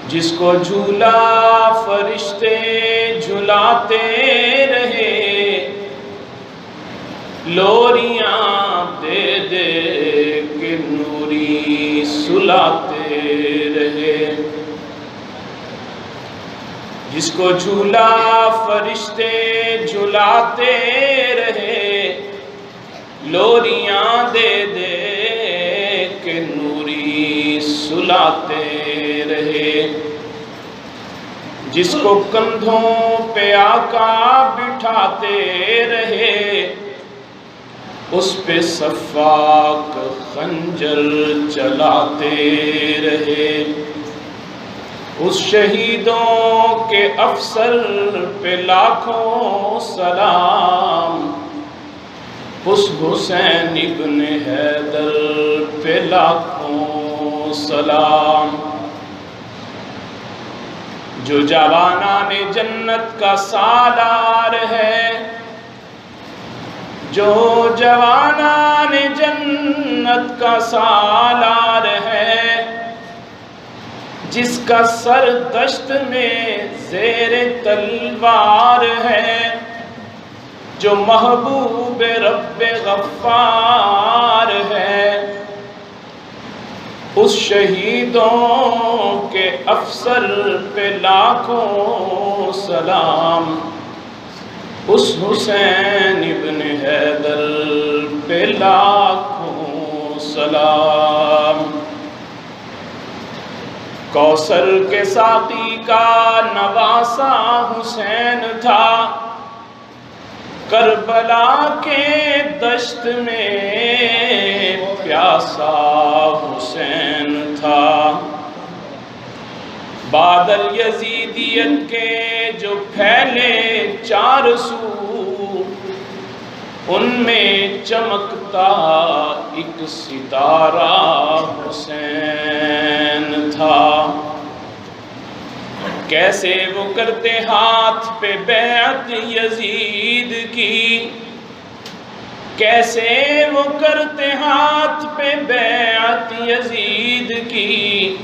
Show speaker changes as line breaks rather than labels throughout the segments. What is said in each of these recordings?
جس کو جھولا فرشتے جھلاتے رہے، لوریاں دے دے کے نوری سلاتے رہے۔ جس کو جھولا فرشتے جھلاتے رہے، لوریاں دے دے کے نوری سلاتے رہے۔ جس کو کندھوں پہ آقا بٹھاتے رہے، اس پہ سفاک خنجر چلاتے رہے۔ اس شہیدوں کے افسر پہ لاکھوں سلام، اس حسین ابن حیدر پہ لاکھوں سلام۔ جو جوانان جنت کا سالار ہے، جو جوانان جنت کا سالار ہے، جس کا سر دشت میں زیر تلوار ہے، جو محبوب رب غفار ہے، اس شہیدوں کے افسر پہ لاکھوں سلام، اس حسین ابن حیدر پہ لاکھوں سلام۔ کوثر کے ساقی کا نواسا حسین تھا، کربلا کے دشت میں پیاسا حسین تھا۔ بادل یزیدیت کے جو پھیلے چار سو، ان میں چمکتا ایک ستارہ حسین تھا۔ کیسے وہ کرتے ہاتھ پہ بیعت یزید کی، کیسے وہ کرتے ہاتھ پہ بیعت یزید کی،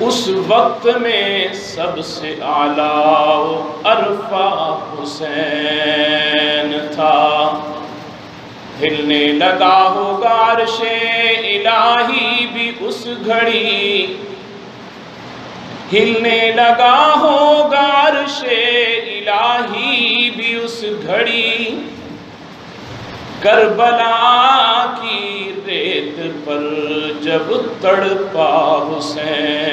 اس وقت میں سب سے اعلیٰ و ارفع حسین تھا۔ ہلنے لگا ہوگا عرش الہی بھی اس گھڑی، ہلنے لگا ہوگا عرش الہی بھی اس گھڑی، کربلا کی ریت پر جب تڑپا حسین